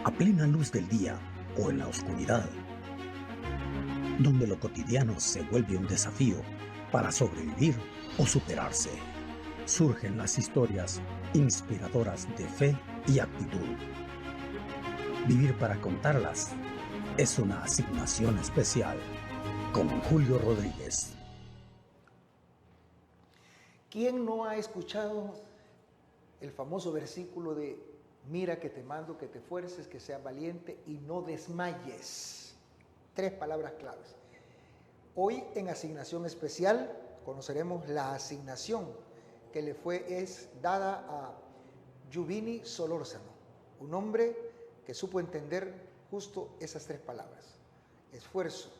a plena luz del día o en la oscuridad, donde lo cotidiano se vuelve un desafío para sobrevivir o superarse. Surgen las historias inspiradoras de fe y actitud. Vivir para contarlas es una asignación especial con Julio Rodríguez. ¿Quién no ha escuchado el famoso versículo de mira que te mando, que te esfuerces, que seas valiente y no desmayes? 3 palabras claves. Hoy en asignación especial conoceremos la asignación que le es dada a Yuvini Solórzano, un hombre que supo entender justo esas 3 palabras. Esfuerzo,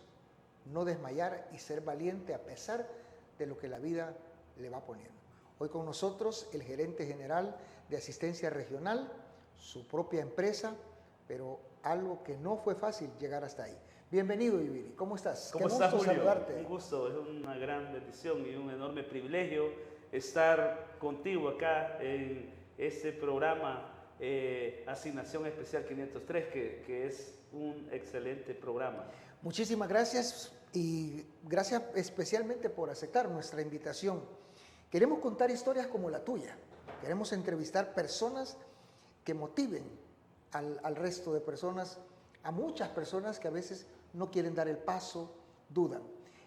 no desmayar y ser valiente a pesar de lo que la vida le va poniendo. Hoy con nosotros el gerente general de asistencia regional, su propia empresa, pero algo que no fue fácil llegar hasta ahí. Bienvenido, Yuvini. ¿Cómo estás? ¿Cómo estás, Julio? Saludarte. Un gusto, es una gran bendición y un enorme privilegio estar contigo acá en este programa Asignación Especial 503, que es un excelente programa. Muchísimas gracias y gracias especialmente por aceptar nuestra invitación. Queremos contar historias como la tuya. Queremos entrevistar personas que motiven al resto de personas, a muchas personas que a veces no quieren dar el paso, dudan.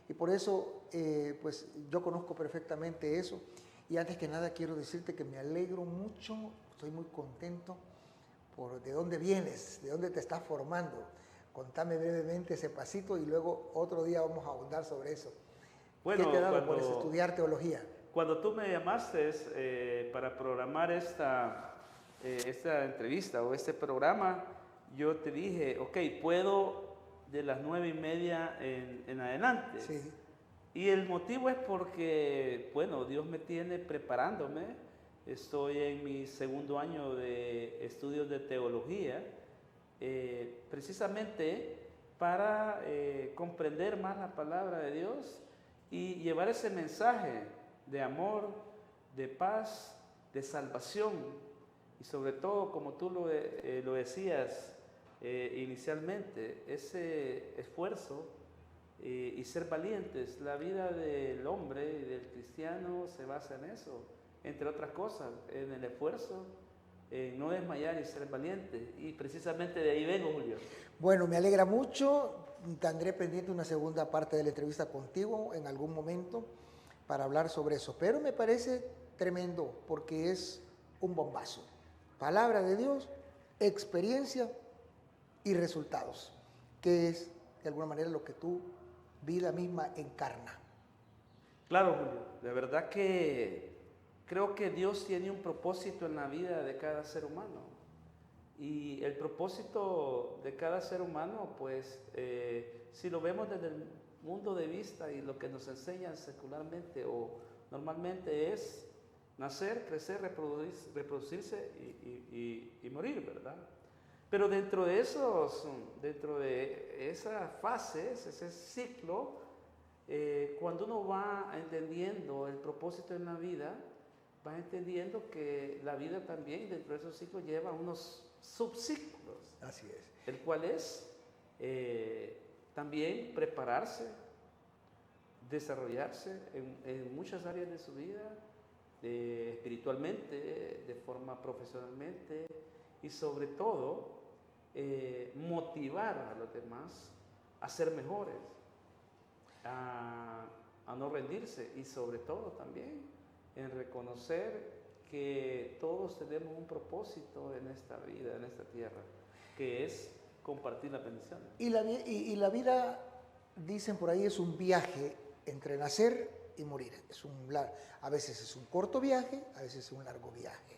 Y por eso, pues yo conozco perfectamente eso. Y antes que nada quiero decirte que me alegro mucho, estoy muy contento por de dónde vienes, de dónde te estás formando. Contame brevemente ese pasito y luego otro día vamos a ahondar sobre eso. Bueno, ¿qué te ha dado por estudiar teología? Cuando tú me llamaste para programar esta entrevista o este programa, yo te dije, ok, puedo de las 9:30 en adelante. Sí. Y el motivo es porque, bueno, Dios me tiene preparándome. Estoy en mi segundo año de estudios de teología, precisamente para comprender más la palabra de Dios y llevar ese mensaje de amor, de paz, de salvación y sobre todo, como tú lo decías inicialmente, ese esfuerzo y ser valientes. La vida del hombre y del cristiano se basa en eso, entre otras cosas, en el esfuerzo, en no desmayar y ser valiente. Y precisamente de ahí vengo, Julio. Bueno, me alegra mucho. Tendré pendiente una segunda parte de la entrevista contigo en algún momento para hablar sobre eso. Pero me parece tremendo porque es un bombazo. Palabra de Dios, experiencia y resultados, que es de alguna manera lo que tu vida misma encarna. Claro, Julio, de verdad que creo que Dios tiene un propósito en la vida de cada ser humano. Y el propósito de cada ser humano, pues, si lo vemos desde el mundo de vista y lo que nos enseñan secularmente o normalmente es nacer, crecer, reproducirse y morir, ¿verdad? Pero dentro de esas fases, ese ciclo, cuando uno va entendiendo el propósito en la vida, va entendiendo que la vida también dentro de esos ciclos lleva unos subciclos. Así es. El cual es también prepararse, desarrollarse en muchas áreas de su vida, espiritualmente, de forma profesionalmente y sobre todo motivar a los demás a ser mejores, a no rendirse y sobre todo también en reconocer que todos tenemos un propósito en esta vida, en esta tierra, que es compartir la bendición. Y la vida, dicen por ahí, es un viaje entre nacer y morir. A veces es un corto viaje, a veces es un largo viaje.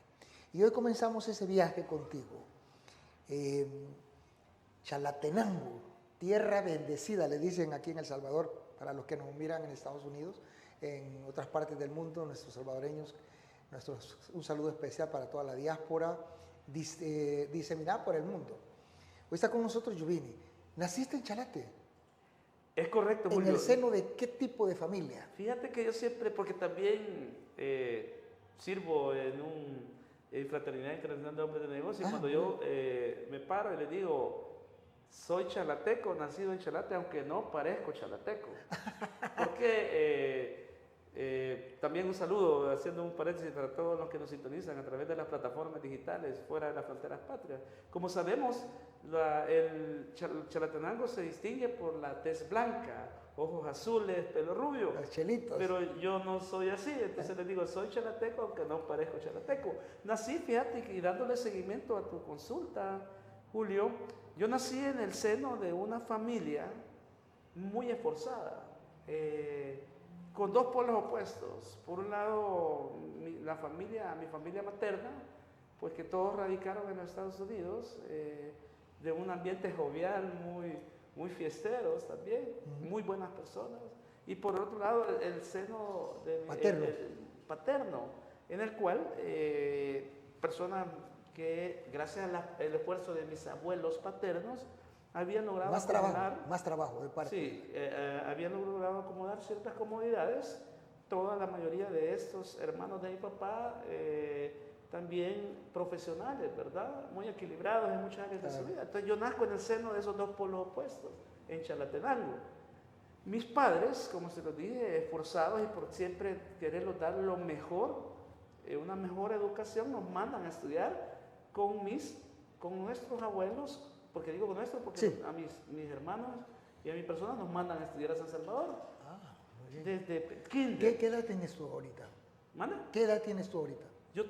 Y hoy comenzamos ese viaje contigo. Chalatenango, tierra bendecida, le dicen aquí en El Salvador, para los que nos miran en Estados Unidos, en otras partes del mundo, nuestros salvadoreños, un saludo especial para toda la diáspora diseminada por el mundo. Hoy está con nosotros Yuvini. ¿Naciste en Chalate? Es correcto, Julio. ¿En el seno de qué tipo de familia? Fíjate que yo siempre, porque también sirvo en un Fraternidad Internacional de Hombres de Negocios. Y cuando yo me paro y le digo, soy chalateco, nacido en Chalate, aunque no parezco chalateco. Porque también un saludo, haciendo un paréntesis para todos los que nos sintonizan a través de las plataformas digitales fuera de las fronteras patrias. Como sabemos, el Chalatenango se distingue por la tez blanca, ojos azules, pelo rubio. Los chelitos. Pero yo no soy así, entonces les digo, soy chalateco, aunque no parezco chalateco. Nací, fíjate, y dándole seguimiento a tu consulta, Julio, yo nací en el seno de una familia muy esforzada, con dos polos opuestos. Por un lado, mi familia materna, pues que todos radicaron en los Estados Unidos, de un ambiente jovial, muy fiesteros también, muy buenas personas. Y por otro lado, el seno paterno, en el cual personas que gracias al esfuerzo de mis abuelos paternos habían logrado más trabajo de parte. Sí, habían logrado acomodar ciertas comodidades. Toda la mayoría de estos hermanos de mi papá también profesionales, ¿verdad? Muy equilibrados en muchas áreas de su vida. Entonces yo nazco en el seno de esos dos polos opuestos, en Chalatenango. Mis padres, como se los dije, esforzados y por siempre quererlos dar lo mejor, una mejor educación, nos mandan a estudiar con nuestros abuelos, porque digo con nuestros, porque sí, a mis hermanos y a mi persona nos mandan a estudiar a San Salvador. Muy bien. Desde kinder. ¿Qué edad tienes tú ahorita? ¿Manda? ¿Qué edad tienes tú ahorita? Yo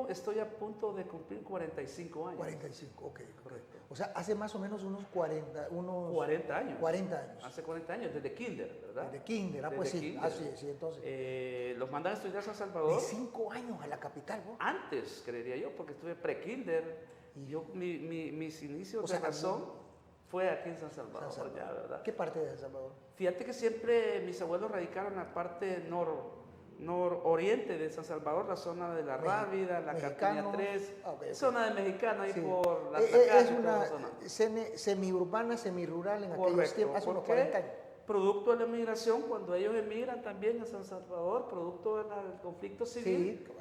estoy a punto de cumplir 45 años. 45, ok. Correcto. O sea, hace más o menos unos 40 años. 40 años. Hace 40 años, desde kinder, ¿verdad? Desde kinder, pues sí. Kinder. Sí, entonces. Los mandan a estudiar a San Salvador. De 5 años a la capital, ¿vos? Antes, creería yo, porque estuve pre-kinder. Y mis inicios de razón fue aquí en San Salvador, ya, ¿verdad? ¿Qué parte de San Salvador? Fíjate que siempre mis abuelos radicaron en la parte nororiente de San Salvador, la zona de la Rábida, la Capiña 3, zona de Mexicano, ahí por la es una semiurbana, semirural en aquellos tiempos, hace unos 40 años. Producto de la emigración, cuando ellos emigran también a San Salvador, producto del conflicto civil. Sí, claro.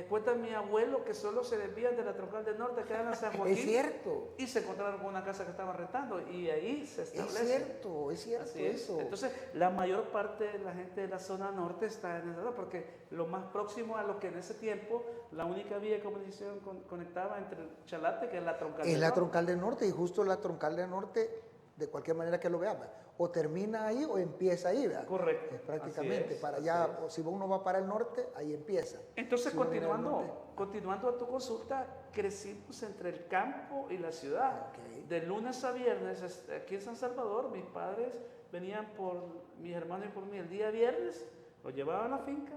Cuenta mi abuelo que solo se desvían de la Troncal del Norte, quedan a San Joaquín. Es cierto. Y se encontraron con una casa que estaban rentando y ahí se establece. Es cierto eso. Entonces, la mayor parte de la gente de la zona norte está en esa zona, porque lo más próximo a lo que en ese tiempo la única vía de comunicación conectaba entre Chalate, que es la Troncal del Norte. Es la Troncal del Norte, y justo la Troncal del Norte, de cualquier manera que lo veamos, o termina ahí o empieza ahí, ¿verdad? Correcto. Es prácticamente para allá, si uno va para el norte, ahí empieza. Entonces, si continuando a tu consulta, crecimos entre el campo y la ciudad. Okay. De lunes a viernes, aquí en San Salvador, mis padres venían por mis hermanos y por mí el día viernes, los llevaban a la finca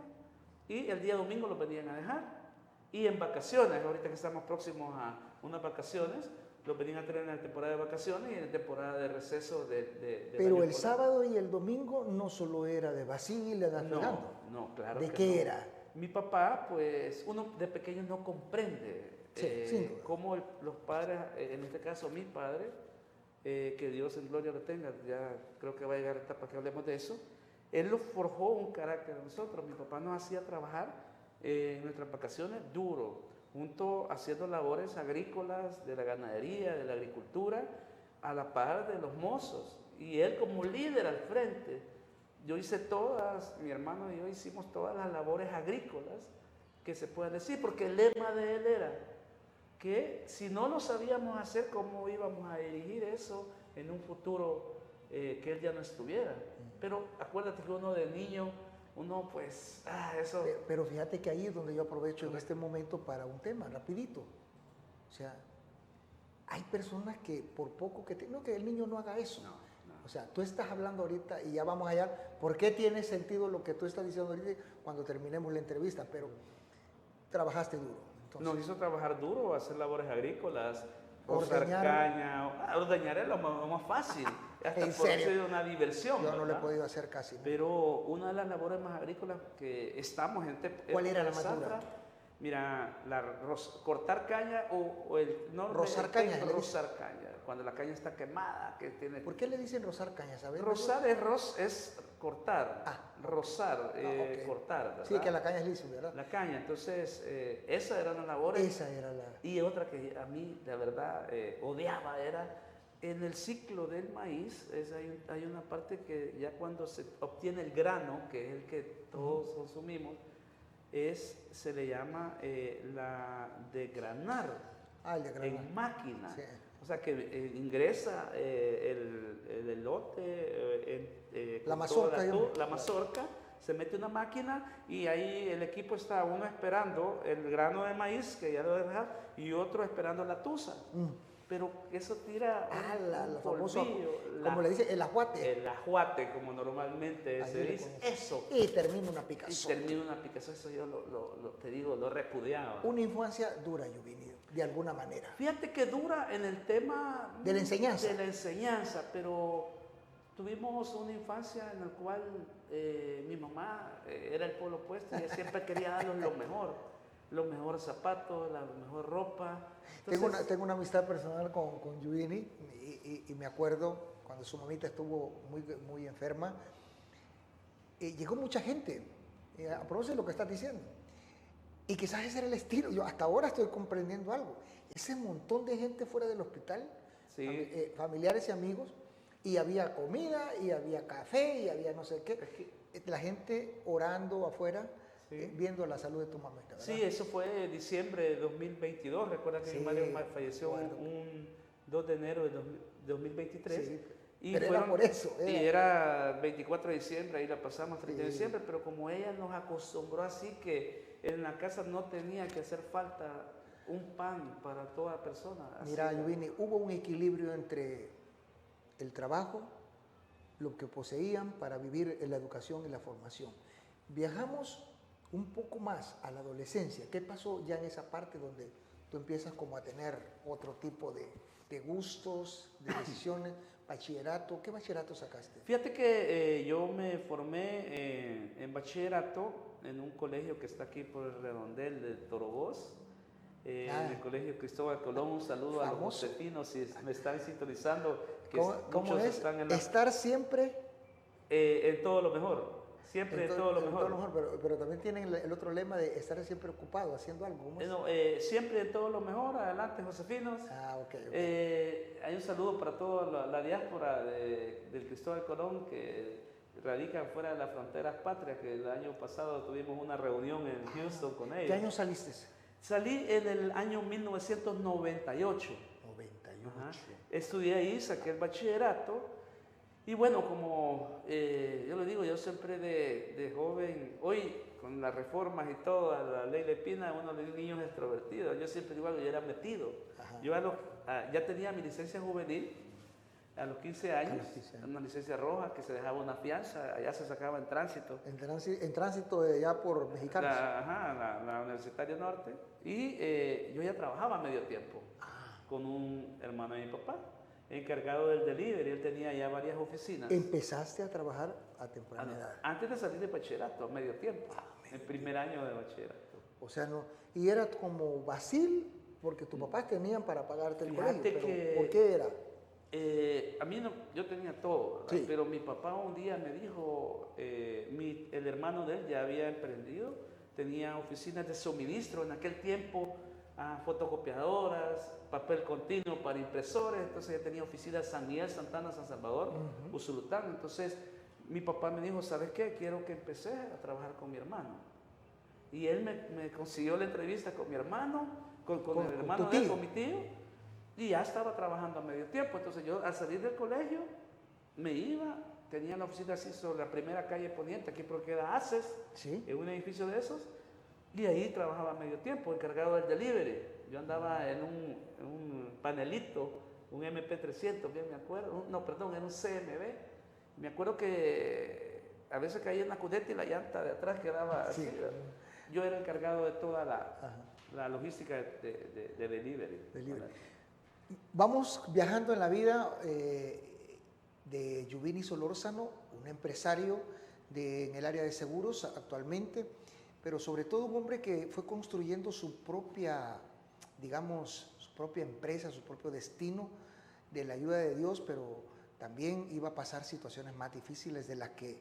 y el día domingo los venían a dejar. Y en vacaciones, ahorita que estamos próximos a unas vacaciones, los venían a tener en la temporada de vacaciones y en la temporada de receso de Pero el sábado y el domingo no solo era de Basile, de Fernando. No, claro. ¿De qué era? Mi papá, pues, uno de pequeño no comprende cómo los padres, en este caso mi padre, que Dios en gloria lo tenga, ya creo que va a llegar la etapa que hablemos de eso, él lo forjó un carácter en nosotros. Mi papá nos hacía trabajar en nuestras vacaciones duro, haciendo labores agrícolas, de la ganadería, de la agricultura, a la par de los mozos. Y él como líder al frente, yo hice mi hermano y yo hicimos todas las labores agrícolas que se pueden decir, porque el lema de él era que si no lo sabíamos hacer, ¿cómo íbamos a dirigir eso en un futuro que él ya no estuviera? Pero acuérdate que uno de niño, uno pues, eso... Pero fíjate que ahí es donde yo aprovecho en este momento para un tema, rapidito. O sea, hay personas que por poco no, que el niño no haga eso. No. O sea, tú estás hablando ahorita y ya vamos allá. ¿Por qué tiene sentido lo que tú estás diciendo ahorita cuando terminemos la entrevista? Pero trabajaste duro. Entonces, nos hizo trabajar duro, hacer labores agrícolas, cortar caña, ordeñar es lo más fácil. Hasta ¿En serio? Ser una diversión. Yo no lo he ¿verdad? podido hacer casi. ¿no? Pero una de las labores más agrícolas que estamos en ¿Cuál era la más dura? Mira, cortar caña o Rozar caña, le dicen. rozar caña, cuando la caña está quemada, que tiene... ¿Por qué le dicen rozar caña? ¿Sabes? Rozar es cortar, rozar, ok. cortar, ¿verdad? Sí, que la caña es lisa, ¿verdad? La caña, entonces esa era una labor. Esa era la... Y otra que a mí, de verdad, odiaba era en el ciclo del maíz, hay una parte que ya cuando se obtiene el grano, que es el que todos consumimos, se le llama la degranar, el de granar. en máquina. Sí. O sea que ingresa el elote, La con mazorca, toda la mazorca, se mete una máquina y ahí el equipo está uno esperando el grano de maíz, que ya lo debe dejar, y otro esperando la tusa. Pero eso tira la famosa, polvillo, como le dicen, el ajuate. el ajuate, como normalmente Ahí se le dice. ponen. Eso. Y termina una Y picazón. termina una picazón, eso yo te digo, lo repudiaba. Una infancia dura, Juvini, de alguna manera. Fíjate que dura en el tema De la enseñanza. de la enseñanza, pero tuvimos una infancia en la cual mi mamá era el polo opuesto y ella siempre quería darnos lo mejor, los mejores zapatos, la mejor ropa. Entonces, Tengo una amistad personal con Juvini y me acuerdo cuando su mamita estuvo muy enferma, llegó mucha gente, a propósito de lo que estás diciendo. Y quizás ese era el estilo. Yo hasta ahora estoy comprendiendo algo. Ese montón de gente fuera del hospital, sí. Familiares y amigos, y había comida, y había café, y había no sé qué. La gente orando afuera, Sí. viendo la salud de tu mamita, ¿verdad? Sí, eso fue diciembre de 2022. Recuerda que Sí, mi madre falleció recuerdo. un 2 de enero de 2023. Sí, Y pero era por eso. Y era 24 de diciembre, ahí la pasamos 30 de Sí. diciembre, pero como ella nos acostumbró así que en la casa no tenía que hacer falta un pan para toda persona. Así Mira, era. Juvini, hubo un equilibrio entre el trabajo, lo que poseían para vivir en la educación y la formación. Viajamos un poco más a la adolescencia. ¿Qué pasó ya en esa parte donde tú empiezas como a tener otro tipo de gustos, de decisiones? Bachillerato, ¿qué bachillerato sacaste? Fíjate que yo me formé en bachillerato en un colegio que está aquí por el redondel de Toroboz, en el colegio Cristóbal Colón. Un saludo a los Famoso. josefinos si me están sintonizando, que ¿Cómo muchos es? están en la... Estar siempre en todo lo mejor, siempre en todo lo en mejor. pero también tienen el otro lema de estar siempre ocupado, haciendo algo. ¿Cómo es? No, siempre en todo lo mejor. Adelante, josefinos. Ok. Hay un saludo para toda la diáspora del Cristóbal Colón que radican fuera de las fronteras patrias, que el año pasado tuvimos una reunión en Houston con ellos. ¿Qué año saliste? Salí en el año 1998. 98. Ajá. Estudié ahí, saqué el bachillerato. Y bueno, como yo le digo, yo siempre de joven, hoy con las reformas y todo, a la ley Lepina, uno de niños extrovertidos. Yo siempre digo algo, yo era metido. Ajá. Yo ya tenía mi licencia juvenil a los 15 años, los 15 años. una licencia roja que se dejaba una fianza, allá se sacaba en tránsito. En tránsito de allá por Mexicanos. La Universitaria Norte. Y yo ya trabajaba a medio tiempo con un hermano de mi papá, encargado del delivery. Él tenía ya varias oficinas. Empezaste a trabajar a temprana edad. Antes de salir de bachillerato, a medio tiempo, el primer año de bachillerato. O sea, no. Y era como vacil, porque tus papás tenían para pagarte el Fíjate colegio. Pero que- ¿por qué era? A mí no, yo tenía todo, ¿verdad? Sí. Pero mi papá un día me dijo, el hermano de él ya había emprendido, tenía oficinas de suministro en aquel tiempo, fotocopiadoras, papel continuo para impresores. Entonces ya tenía oficinas San Miguel, Santana, San Salvador, Usulután. Entonces mi papá me dijo, ¿sabes qué? Quiero que empecé a trabajar con mi hermano. Y él me consiguió la entrevista con mi hermano, con el hermano tu de él, tío. con mi tío, y ya estaba trabajando a medio tiempo. Entonces yo al salir del colegio me iba, tenía la oficina así sobre la primera calle Poniente, aquí porque queda ACES, Sí. en un edificio de esos, y ahí trabajaba a medio tiempo, encargado del delivery. Yo andaba en un panelito, un MP300, bien me acuerdo, era un CMB. Me acuerdo que a veces caía en la cuneta y la llanta de atrás quedaba así. Sí. ¿verdad? Yo era encargado de toda la logística de delivery. Delivery. Vamos viajando en la vida de Juvini Solórzano, un empresario en el área de seguros actualmente. pero sobre todo un hombre que fue construyendo su propia, digamos, su propia empresa, su propio destino de la ayuda de Dios, pero también iba a pasar situaciones más difíciles de las que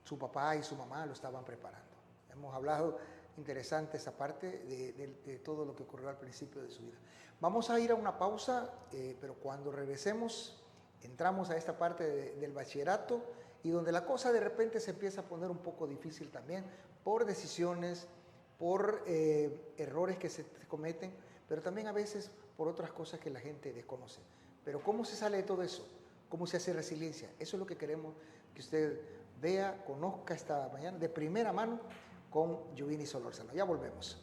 su papá y su mamá lo estaban preparando. Hemos hablado interesante esa parte de todo lo que ocurrió al principio de su vida. Vamos a ir a una pausa, pero cuando regresemos entramos a esta parte del bachillerato y donde la cosa de repente se empieza a poner un poco difícil también por decisiones, por errores que se cometen, pero también a veces por otras cosas que la gente desconoce. Pero ¿cómo se sale de todo eso? ¿Cómo se hace resiliencia? Eso es lo que queremos que usted vea, conozca esta mañana de primera mano con Giovanni Solórzano. Ya volvemos.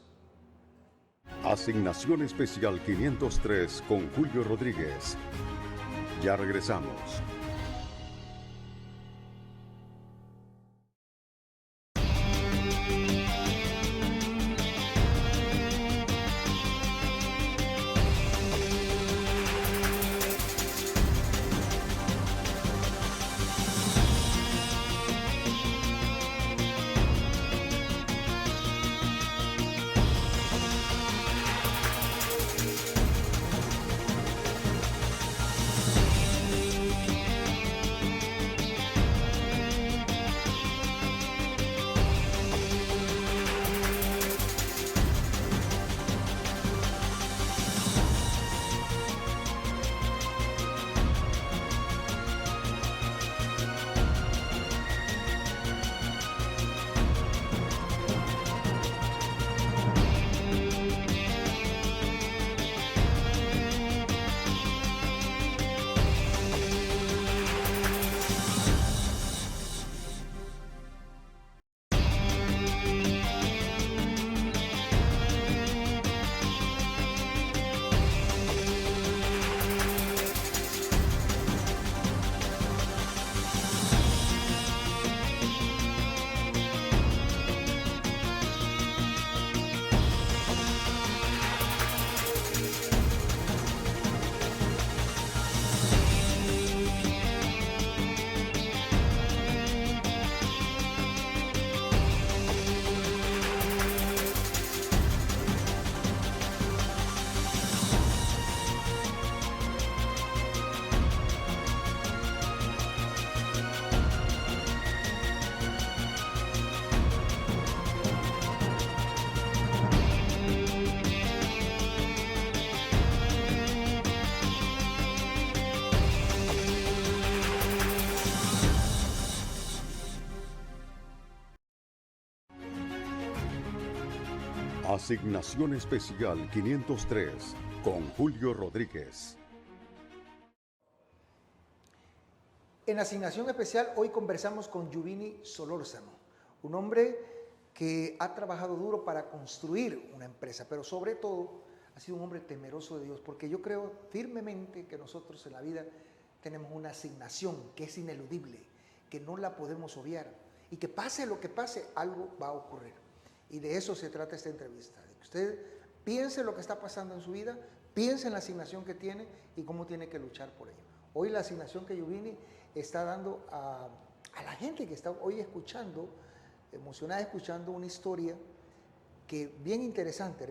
Asignación Especial 503 con Julio Rodríguez. Ya regresamos. Asignación Especial 503 con Julio Rodríguez. En Asignación Especial hoy conversamos con Giovanni Solórzano, un hombre que ha trabajado duro para construir una empresa, pero sobre todo ha sido un hombre temeroso de Dios, porque yo creo firmemente que nosotros en la vida tenemos una asignación que es ineludible, que no la podemos obviar y que pase lo que pase, algo va a ocurrir. Y de eso se trata esta entrevista, de que usted piense lo que está pasando en su vida, piense en la asignación que tiene y cómo tiene que luchar por ello. Hoy la asignación que Giovanni está dando a la gente que está hoy escuchando, emocionada escuchando una historia que bien interesante,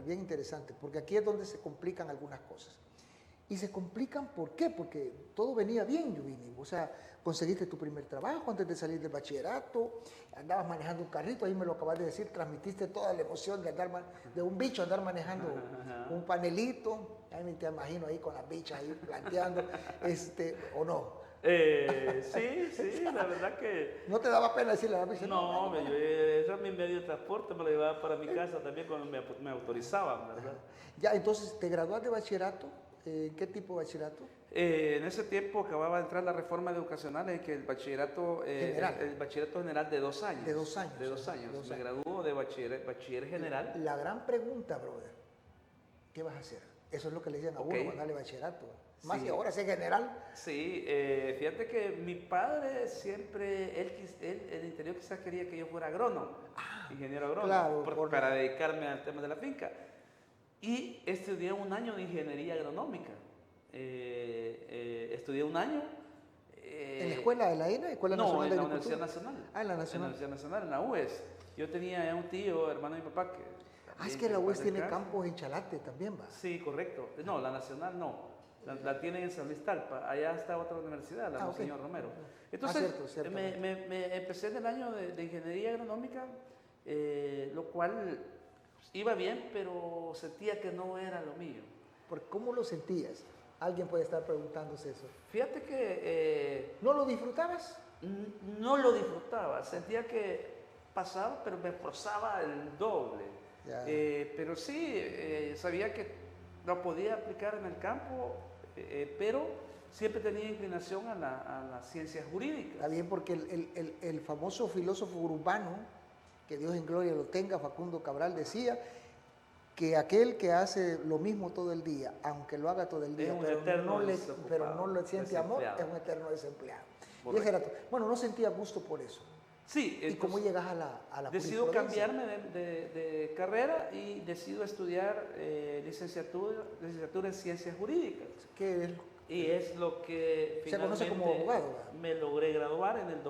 porque aquí es donde se complican algunas cosas. Y se complican, ¿por qué? Porque todo venía bien, Giovanni. O sea, conseguiste tu primer trabajo antes de salir del bachillerato, andabas manejando un carrito, ahí me lo acabas de decir, transmitiste toda la emoción de un bicho andar manejando un panelito. Ahí te imagino ahí con las bichas ahí planteando, ¿o no? Sí, la verdad que... ¿No te daba pena decirle a la bicha? No, eso es mi medio de transporte, me lo llevaba para mi casa también cuando me autorizaban, ¿verdad? Ya, entonces, ¿te graduaste de bachillerato? ¿Qué tipo de bachillerato? En ese tiempo acababa de entrar la reforma educacional en que el bachillerato general de 2 años. De 2 años. De 2 años. Me graduó de bachiller general. La gran pregunta, brother, ¿qué vas a hacer? Eso es lo que le dicen a uno, mandarle bachillerato. Más Sí. que ahora es general. Sí, fíjate que mi padre siempre, él en el interior quizás quería que yo fuera agrónomo, ingeniero agrónomo, Claro, para dedicarme al tema de la finca. Y estudié un año de ingeniería agronómica. Estudié un año. ¿En la escuela de la ENA? ¿Escuela no, Nacional en de la Agricultura? Universidad Nacional. Ah, en la Nacional. En la Universidad Nacional, en la UES. Yo tenía un tío, hermano de mi papá, que... Ah, es también que la en UES paz tiene descanse. campos en Chalate también, va. Sí, correcto. No, la nacional no. La tienen en San Luis Talpa. Allá está otra universidad, la Ah, ok. Monseñor Romero. Ah, Entonces, cierto, me empecé en el año de ingeniería agronómica, lo cual iba bien, pero sentía que no era lo mío. Porque ¿cómo lo sentías? Alguien puede estar preguntándose eso. Fíjate que ¿No lo disfrutabas? no lo disfrutaba, sentía que pasaba, pero me esforzaba el doble. Ya. Pero sí, sabía que lo podía aplicar en el campo, pero siempre tenía inclinación a las ciencias jurídicas. Está bien, porque el famoso filósofo urbano, que Dios en gloria lo tenga, Facundo Cabral, decía que aquel que hace lo mismo todo el día, aunque lo haga todo el día, Es un pero eterno no le desocupado, siente amor, es desempleado. un eterno desempleado. Y Correcto. ese era bueno, no sentía gusto por eso. Sí, ¿Y cómo entonces, llegas a la decido jurisprudencia? cambiarme de carrera y decido estudiar licenciatura en ciencias jurídicas. Que Y es lo que se conoce como finalmente abogado, ¿verdad? me logré graduar en el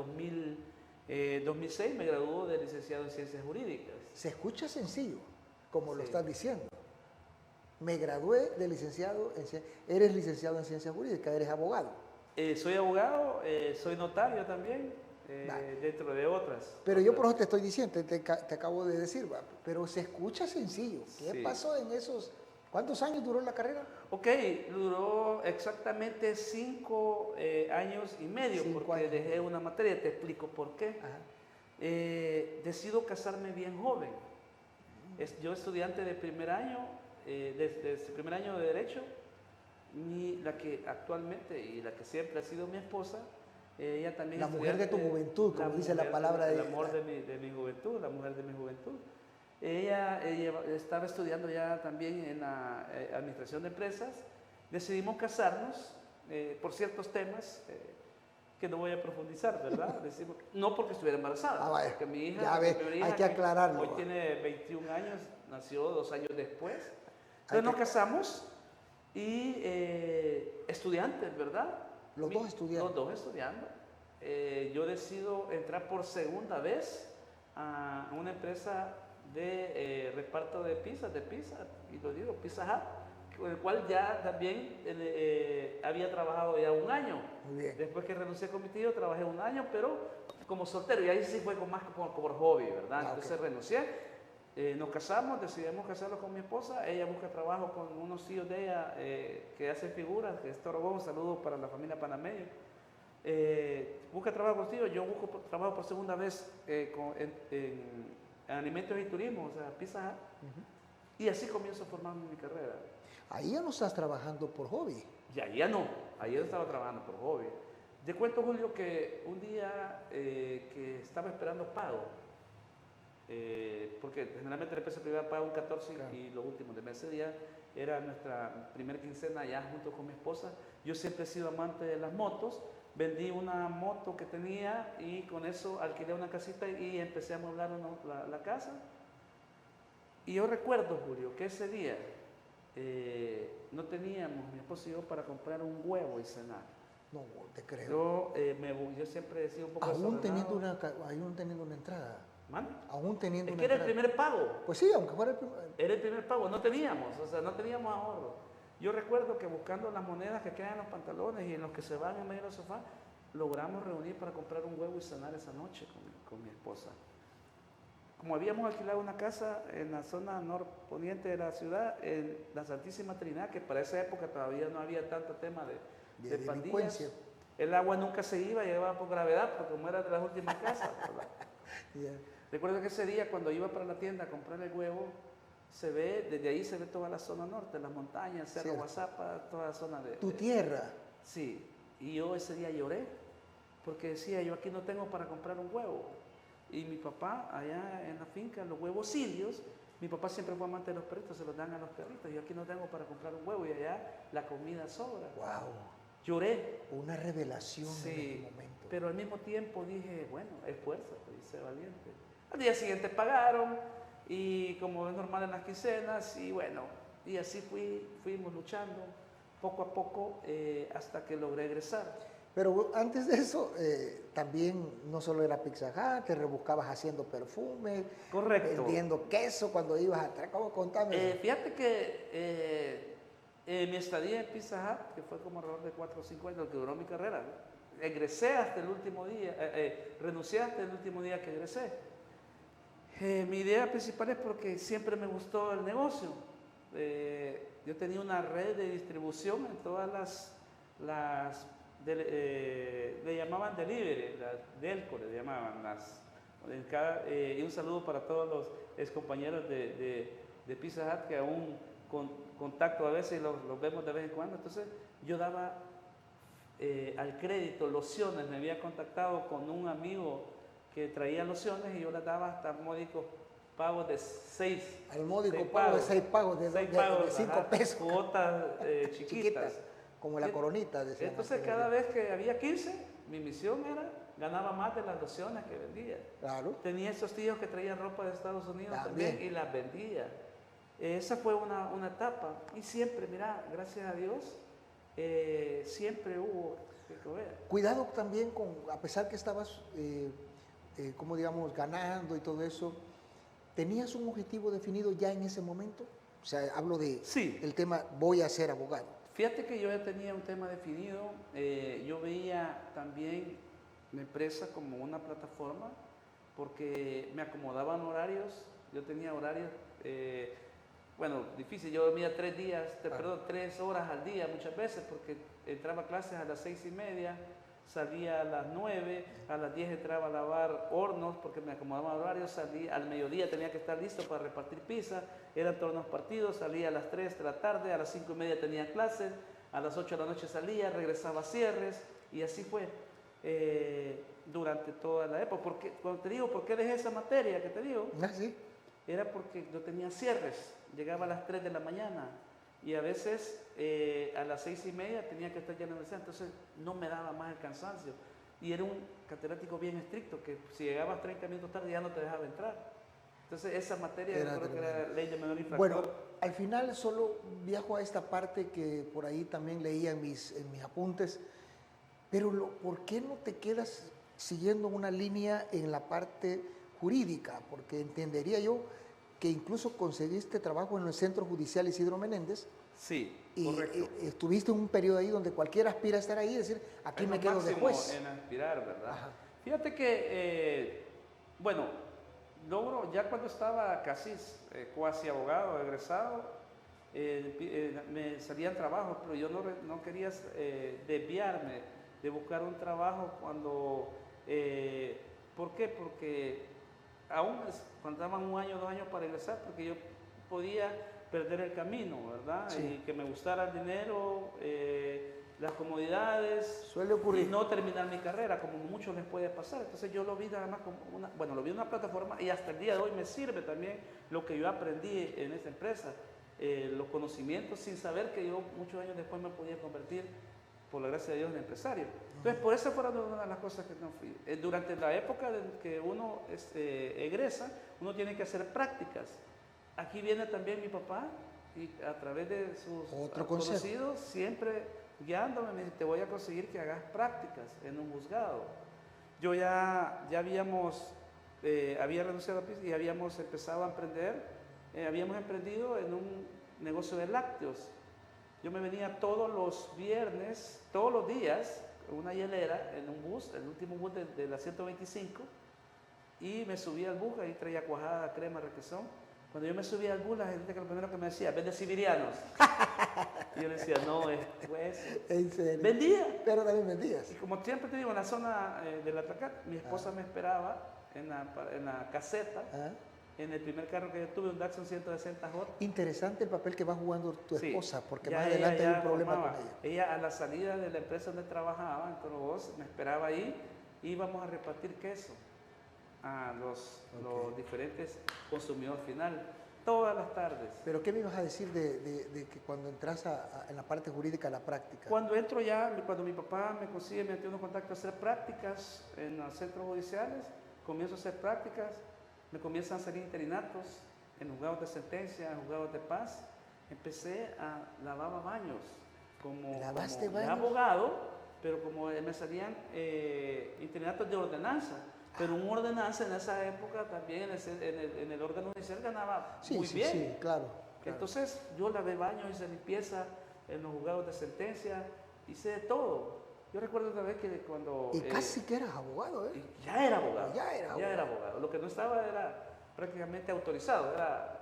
2006, me graduó de licenciado en ciencias jurídicas. se escucha sencillo, como lo Sí. estás diciendo. Me gradué de licenciado eres licenciado en ciencias jurídicas, eres abogado. Soy abogado, soy notario también, Vale. dentro de otras. Pero yo por eso te estoy diciendo, te acabo de decir, va, pero se escucha sencillo. ¿Qué Sí. pasó en esos? ¿Cuántos años duró la carrera? Ok, duró exactamente 5 años y medio, 5 porque años. dejé una materia, te explico por qué. Ajá. Decido casarme bien joven. Yo estudiante de primer año, desde el primer año de Derecho, la que actualmente y la que siempre ha sido mi esposa, ella también La mujer de tu juventud, como dice la palabra El de- amor de mi juventud, la mujer de mi juventud. Ella estaba estudiando ya también en la administración de empresas. Decidimos casarnos por ciertos temas que no voy a profundizar, ¿verdad? Decimos, no porque estuviera embarazada, Ah, vaya. porque mi hija, Ya mi ves, primera hay hija, que aclararlo, hoy va. tiene 21 años, nació 2 años después. Hay Entonces nos que- casamos y estudiantes, ¿verdad? Los dos estudiando. Los dos estudiando. Yo decido entrar por segunda vez a una empresa de reparto de pizza, y lo digo, Pizza Hut, con el cual ya también había trabajado ya 1 año. Muy bien. Después que renuncié con mi tío, trabajé 1 año, pero como soltero, y ahí sí fue más como por hobby, ¿verdad? Ah, Entonces ok. renuncié. Nos casamos, decidimos casarnos con mi esposa. Ella busca trabajo con unos tíos de ella que hacen figuras, que es Torobón, un saludo para la familia panameña. Busca trabajo con tíos, yo busco trabajo por segunda vez en alimentos y turismo, o sea, Pizza Hut. Y así comienzo a formarme mi carrera. Ahí ya no estás trabajando por hobby. Y ahí ya no, ahí yo estaba trabajando por hobby. Te cuento, Julio, que un día que estaba esperando pago, porque generalmente la empresa privada paga un 14 Claro. y los últimos de mes. Ese día era nuestra primera quincena ya junto con mi esposa. Yo siempre he sido amante de las motos. Vendí una moto que tenía y con eso alquilé una casita y empecé a amueblar la casa. Y yo recuerdo, Julio, que ese día no teníamos, mi esposo y yo, para comprar un huevo y cenar. No, te creo. Yo siempre decía un poco Aún teniendo, desordenado. aún teniendo una entrada. ¿Mande? Aún teniendo Es una que era el entrada. primer pago. Pues sí, aunque fuera el primer. Era el primer pago, no teníamos, o sea, no teníamos ahorro. Yo recuerdo que buscando las monedas que quedan en los pantalones y en los que se van en medio del sofá, logramos reunir para comprar un huevo y cenar esa noche con mi esposa. Como habíamos alquilado una casa en la zona norponiente de la ciudad, en la Santísima Trinidad, que para esa época todavía no había tanto tema de pandillas, delincuencia. el agua nunca se iba, llegaba por gravedad, porque como era de las últimas casas, ¿verdad? Ya. Recuerdo que ese día cuando iba para la tienda a comprar el huevo, desde ahí se ve toda la zona norte, las montañas, Cerro Cierto. Guazapa, toda la zona de... Tu tierra. Sí, y yo ese día lloré, porque decía, yo aquí no tengo para comprar un huevo. Y mi papá, allá en la finca, los huevos sirios, mi papá siempre fue amante de los perritos, se los dan a los perritos, yo aquí no tengo para comprar un huevo, y allá la comida sobra. Wow. Lloré, Una revelación en sí, ese momento. pero al mismo tiempo dije, bueno, esfuérzate y sé valiente. Al día siguiente pagaron, y como es normal en las quincenas, y bueno, y así fuimos luchando poco a poco hasta que logré egresar. Pero antes de eso, también no solo era Pizza Hut, te rebuscabas haciendo perfume, Correcto. vendiendo queso cuando ibas atrás. ¿Cómo contame? Fíjate que mi estadía en Pizza Hut, que fue como alrededor de 4 o 5 años, lo que duró mi carrera, egresé hasta el último día, renuncié hasta el último día que egresé. Mi idea principal es porque siempre me gustó el negocio. Yo tenía una red de distribución en todas le llamaban delivery, las Delco le llamaban, y un saludo para todos los excompañeros de Pizza Hut que aún contacto a veces y los vemos de vez en cuando. Entonces yo daba al crédito lociones, me había contactado con un amigo que traía lociones y yo las daba hasta módicos pagos de 6 Al módico pago de 6 pagos de 5 pesos. Cuotas chiquitas. Como la coronita. Decían Entonces antes, cada vez que había 15, mi misión era, ganaba más de las lociones que vendía. Claro. Tenía esos tíos que traían ropa de Estados Unidos También. también y las vendía. Esa fue una etapa. Y siempre, mira, gracias a Dios, siempre hubo que comer. Cuidado también con, a pesar que estabas, como digamos, ganando y todo eso, ¿tenías un objetivo definido ya en ese momento? O sea, hablo de Sí. el tema, voy a ser abogado. Fíjate que yo ya tenía un tema definido. Yo veía también la empresa como una plataforma porque me acomodaban horarios. Yo tenía horarios, bueno, difícil. Yo dormía 3 horas al día muchas veces porque entraba a clases a las 6:30, salía a las 9, a las 10 entraba a lavar hornos porque me acomodaban horarios, salía al mediodía, tenía que estar listo para repartir pizza, eran turnos partidos, salía a las 3 de la tarde, a las 5:30 tenía clases, a las 8 de la noche salía, regresaba a cierres y así fue durante toda la época. Porque, cuando te digo, ¿por qué dejé esa materia que te digo? ¿Ah, sí? Era porque yo tenía cierres, llegaba a las 3 de la mañana y a veces a las 6:30 tenía que estar ya en la universidad, entonces no me daba más el cansancio. Y era un catedrático bien estricto, que si llegabas 30 minutos tarde ya no te dejaba entrar. Entonces esa materia yo creo que era ley de menor infractor. Bueno, al final solo viajo a esta parte que por ahí también leía en mis apuntes, pero ¿por qué no te quedas siguiendo una línea en la parte jurídica? Porque entendería yo que incluso conseguiste trabajo en el Centro Judicial Isidro Menéndez. Sí, y correcto. estuviste en un periodo ahí donde cualquiera aspira a estar ahí y decir, aquí me quedo de juez. En aspirar, ¿verdad? Ajá. Fíjate que, bueno, logro, ya cuando estaba casi cuasi abogado, egresado, me salían trabajos, pero yo no quería desviarme de buscar un trabajo cuando, ¿por qué? Porque aún faltaban 1 año, 2 años para egresar, porque yo podía perder el camino, ¿verdad? Sí. Y que me gustara el dinero, las comodidades, Suele ocurrir. y no terminar mi carrera, como a muchos les puede pasar. Entonces yo lo vi nada más como lo vi una plataforma y hasta el día de hoy me sirve también lo que yo aprendí en esta empresa, los conocimientos, sin saber que yo muchos años después me podía convertir, por la gracia de Dios, en empresario. Entonces por eso fueron una de las cosas que no fui. Durante la época en que uno egresa, uno tiene que hacer prácticas. Aquí viene también mi papá y a través de sus conocidos, siempre guiándome, me dice, te voy a conseguir que hagas prácticas en un juzgado. Yo ya había renunciado a PIS y habíamos empezado a emprender, habíamos emprendido en un negocio de lácteos. Yo me venía todos los viernes, todos los días, una hielera en un bus, el último bus de la 125, y me subía al bus, ahí traía cuajada, crema, requesón. Cuando yo me subía al bus, la gente lo primero que me decía, vende sibirianos. Y yo le decía, no, pues. ¿En serio? Vendía. Pero también vendías. Y como siempre te digo, en la zona del Atracat, mi esposa me esperaba en la caseta, en el primer carro que yo tuve, un Datsun 160J. Interesante el papel que va jugando tu esposa, porque ya más adelante hay un problema formaba. con ella. Ella a la salida de la empresa donde trabajaba, en Corobos, me esperaba ahí, y íbamos a repartir queso a los diferentes consumidores final, todas las tardes. Pero ¿qué me ibas a decir de que cuando entras en la parte jurídica, la práctica? Cuando mi papá me consigue, me tiene un contacto a hacer prácticas en los centros judiciales, comienzo a hacer prácticas, me comienzan a salir interinatos en juzgados de sentencia, en juzgados de paz. Empecé a lavar baños como ¿Lavaste ya baños? abogado, pero como me salían interinatos de ordenanza, pero un ordenanza en esa época también en el órgano judicial ganaba muy bien. Sí, claro. Entonces yo lavé baños, hice limpieza en los juzgados de sentencia, hice de todo. Yo recuerdo una vez que cuando... Y casi que eras abogado, ¿eh? Ya era abogado. Ya era abogado. Lo que no estaba era prácticamente autorizado,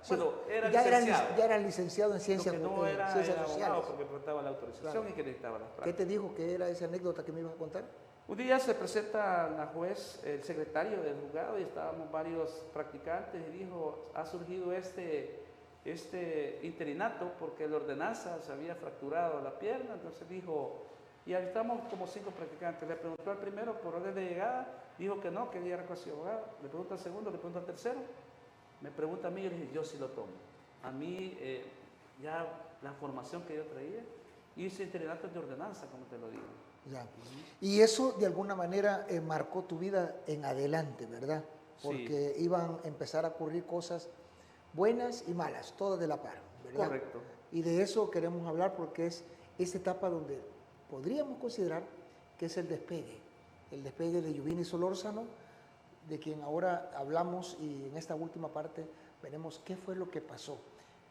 Sí, era ya licenciado. ya era licenciado en Lo ciencias, que no era ciencias abogado sociales. porque faltaba la autorización Claro. y que necesitaba las ¿Qué prácticas. te dijo que era esa anécdota que me ibas a contar? Un día se presenta la juez, el secretario del juzgado, y estábamos varios practicantes, y dijo, ha surgido este interinato porque la ordenanza se había fracturado la pierna. Entonces dijo, y ahí estamos como 5 practicantes. Le preguntó al primero por orden de llegada, dijo que no, que había reconocido abogado. Le pregunta al segundo, le pregunta al tercero, me pregunta a mí, yo le dije, yo sí lo tomo. A mí, ya la formación que yo traía, hice interinatos de ordenanza, como te lo digo. Ya. Y eso de alguna manera marcó tu vida en adelante, ¿verdad? Porque iban a empezar a ocurrir cosas buenas y malas, todas de la par, ¿verdad? Correcto. Y de eso queremos hablar porque es esa etapa donde podríamos considerar que es el despegue de Yuvini Solórzano, de quien ahora hablamos, y en esta última parte veremos qué fue lo que pasó.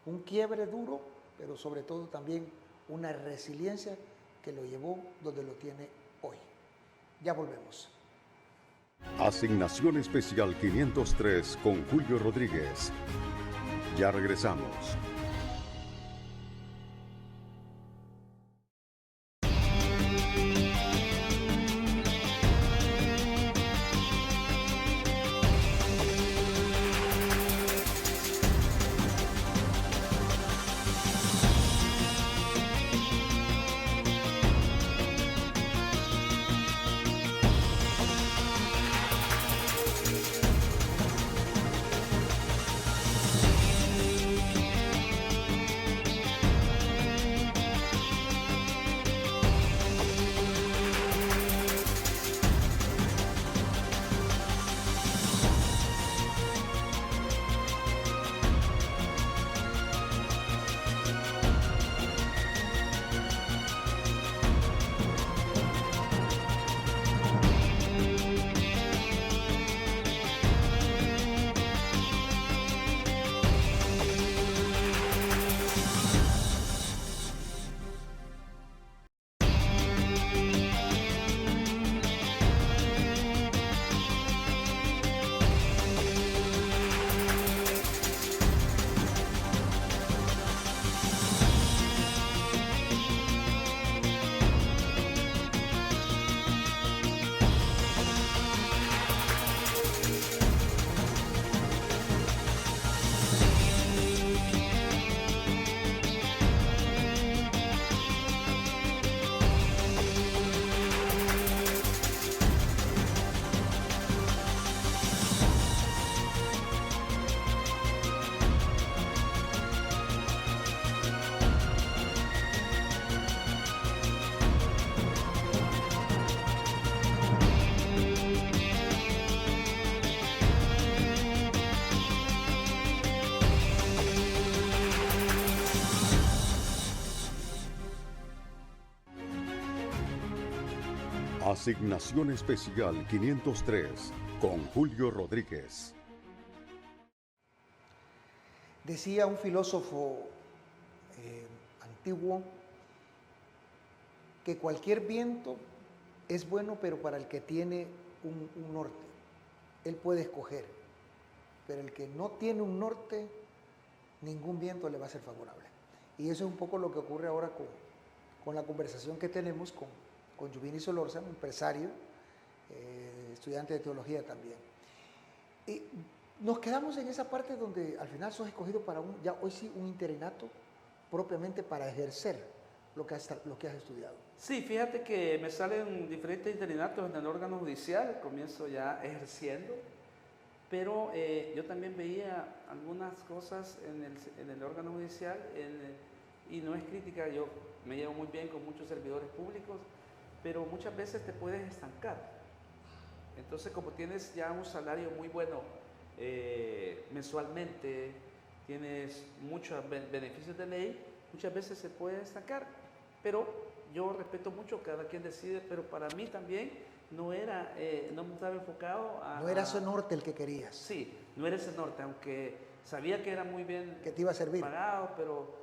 Un quiebre duro, pero sobre todo también una resiliencia que lo llevó donde lo tiene hoy. Ya volvemos. Asignación Especial 503 con Julio Rodríguez. Ya regresamos. Asignación Especial 503 con Julio Rodríguez. Decía un filósofo antiguo que cualquier viento es bueno, pero para el que tiene un norte. Él puede escoger, pero el que no tiene un norte, ningún viento le va a ser favorable. Y eso es un poco lo que ocurre ahora con la conversación que tenemos con Yuvini Solórzano, empresario, estudiante de teología también. Y nos quedamos en esa parte donde al final sos escogido para ya hoy sí, un interinato propiamente para ejercer lo que has estudiado. Sí, fíjate que me salen diferentes interinatos en el órgano judicial, comienzo ya ejerciendo, pero yo también veía algunas cosas en el órgano judicial, y no es crítica, yo me llevo muy bien con muchos servidores públicos, pero muchas veces te puedes estancar. Entonces, como tienes ya un salario muy bueno mensualmente, tienes muchos beneficios de ley, muchas veces se puede estancar, pero yo respeto mucho, cada quien decide, pero para mí también no era, no me estaba enfocado a... No era ese norte el que querías. Sí, no era ese norte, aunque sabía que era muy bien que te iba a servir. pagado, pero...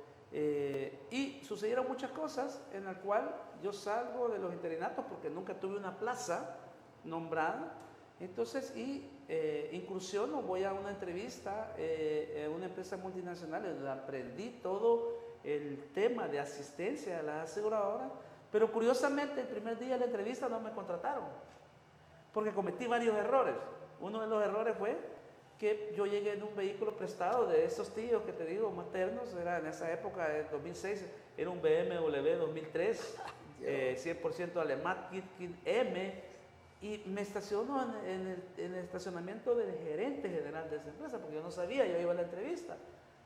y sucedieron muchas cosas en las cuales yo salgo de los interinatos porque nunca tuve una plaza nombrada. Entonces, incursiono, voy a una entrevista en una empresa multinacional donde aprendí todo el tema de asistencia a las aseguradoras, pero curiosamente el primer día de la entrevista no me contrataron porque cometí varios errores. Uno de los errores fue que yo llegué en un vehículo prestado de esos tíos que te digo, maternos, era en esa época, en 2006, era un BMW 2003, 100% alemán, Kit M, y me estacionó en el estacionamiento del gerente general de esa empresa, porque yo no sabía, yo iba a la entrevista.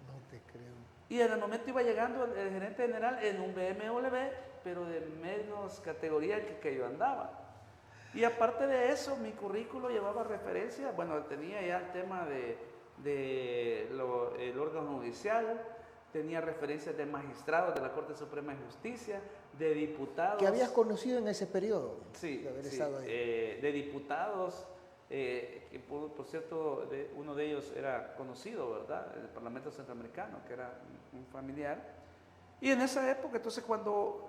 No te creo. Y en el momento iba llegando el gerente general en un BMW, pero de menos categoría que yo andaba. Y aparte de eso, mi currículo llevaba referencia, bueno, tenía ya el tema el órgano judicial, tenía referencias de magistrados de la Corte Suprema de Justicia, de diputados. ¿Que habías conocido en ese periodo? Sí, de haber sí, estado ahí. de diputados, que por cierto, uno de ellos era conocido, ¿verdad? El Parlamento Centroamericano, que era un familiar. Y en esa época, entonces cuando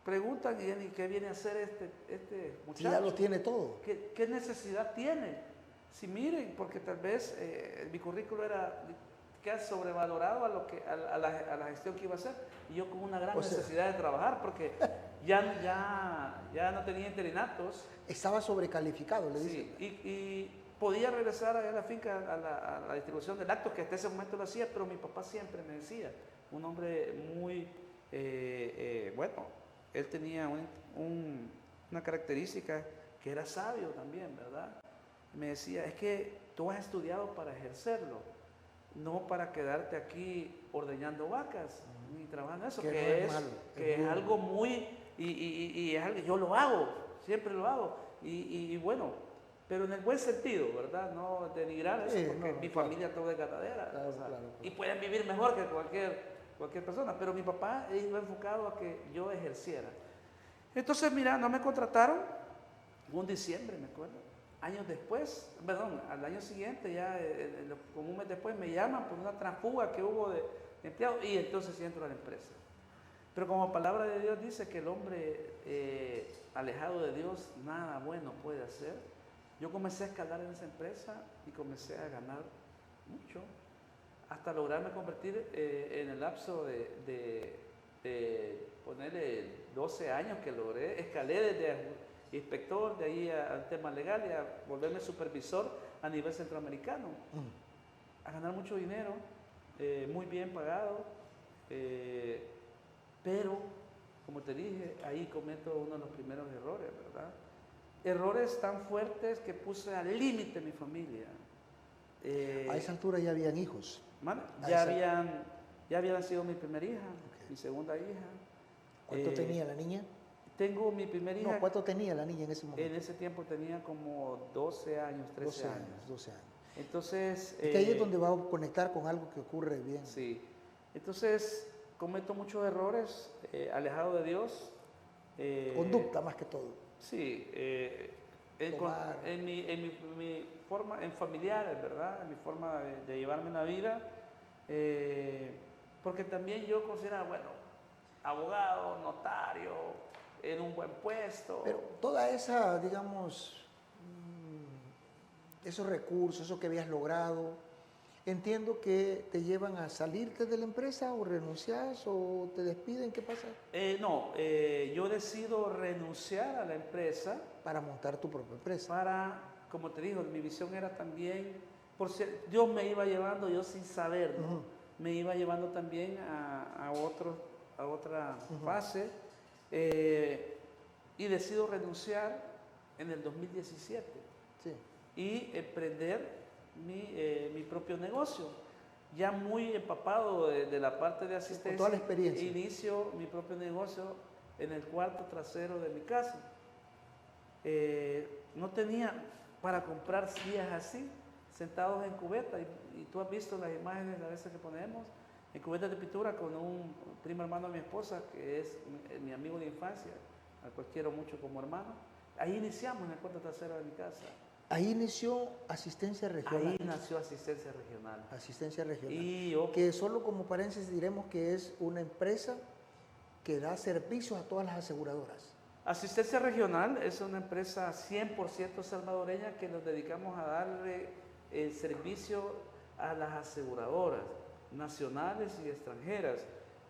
preguntan, ¿y qué viene a hacer este muchacho? Si ya lo tiene todo. ¿Qué necesidad tiene? Si miren, porque tal vez mi currículo queda sobrevalorado a la gestión que iba a hacer, y yo con una gran necesidad de trabajar, porque ya no tenía interinatos. Estaba sobrecalificado, le dicen. Sí, y podía regresar a la finca, a la distribución del acto, que hasta ese momento lo hacía, pero mi papá siempre me decía, un hombre muy, bueno, él tenía una característica que era sabio también, ¿verdad? Me decía, es que tú has estudiado para ejercerlo, no para quedarte aquí ordeñando vacas, ni trabajando en eso, que es algo muy, y es algo, yo lo hago, siempre lo hago, y bueno, pero en el buen sentido, ¿verdad? No denigrar eso, porque mi familia toda es ganadera, claro. Y pueden vivir mejor que cualquier persona, pero mi papá iba enfocado a que yo ejerciera. Entonces, mira, no me contrataron, un diciembre, me acuerdo. Años después, perdón, al año siguiente, ya como un mes después, me llaman por una transfuga que hubo de empleados, y entonces entro a la empresa. Pero como palabra de Dios dice que el hombre alejado de Dios nada bueno puede hacer, yo comencé a escalar en esa empresa y comencé a ganar mucho, hasta lograrme convertir en el lapso de ponerle 12 años que logré, escalé desde inspector, de ahí al tema legal y a volverme supervisor a nivel centroamericano, a ganar mucho dinero, muy bien pagado, pero como te dije, ahí cometo uno de los primeros errores, ¿verdad? Errores tan fuertes que puse al límite mi familia. A esa altura ya habían hijos. Ya había nacido mi primera hija, mi segunda hija. ¿Cuánto tenía la niña? Tengo mi primera hija. No, ¿cuánto tenía la niña en ese momento? En ese tiempo tenía como 12 años, 13 años. 12 años. Entonces... que ahí es donde va a conectar con algo que ocurre bien. Sí. Entonces, cometo muchos errores, alejado de Dios. Conducta más que todo. Sí. En mi forma, en familiares, ¿verdad? En mi forma de llevarme la vida. Porque también yo consideraba, bueno, abogado, notario, en un buen puesto. Pero toda esa, digamos, esos recursos, eso que habías logrado, entiendo que te llevan a salirte de la empresa o renuncias o te despiden, ¿qué pasa? No, yo decido renunciar a la empresa. Para montar tu propia empresa. Para, como te digo, mi visión era también, Dios me iba llevando, yo sin saber, ¿no? Me iba llevando también a otra fase, y decido renunciar en el 2017 y emprender mi propio negocio, ya muy empapado de la parte de asistencia. Con toda la experiencia. Inicio mi propio negocio en el cuarto trasero de mi casa. No tenía para comprar sillas así, sentados en cubeta, y tú has visto las imágenes a veces que ponemos, en cubetas de pintura con un primo hermano de mi esposa, que es mi amigo de infancia, al cual quiero mucho como hermano. Ahí iniciamos en el cuarto trasero de mi casa. Ahí inició asistencia regional. Ahí nació Asistencia Regional. Asistencia regional. Y yo, Que solo como paréntesis diremos que es una empresa que da servicios a todas las aseguradoras. Asistencia Regional es una empresa 100% salvadoreña que nos dedicamos a darle el servicio a las aseguradoras nacionales y extranjeras.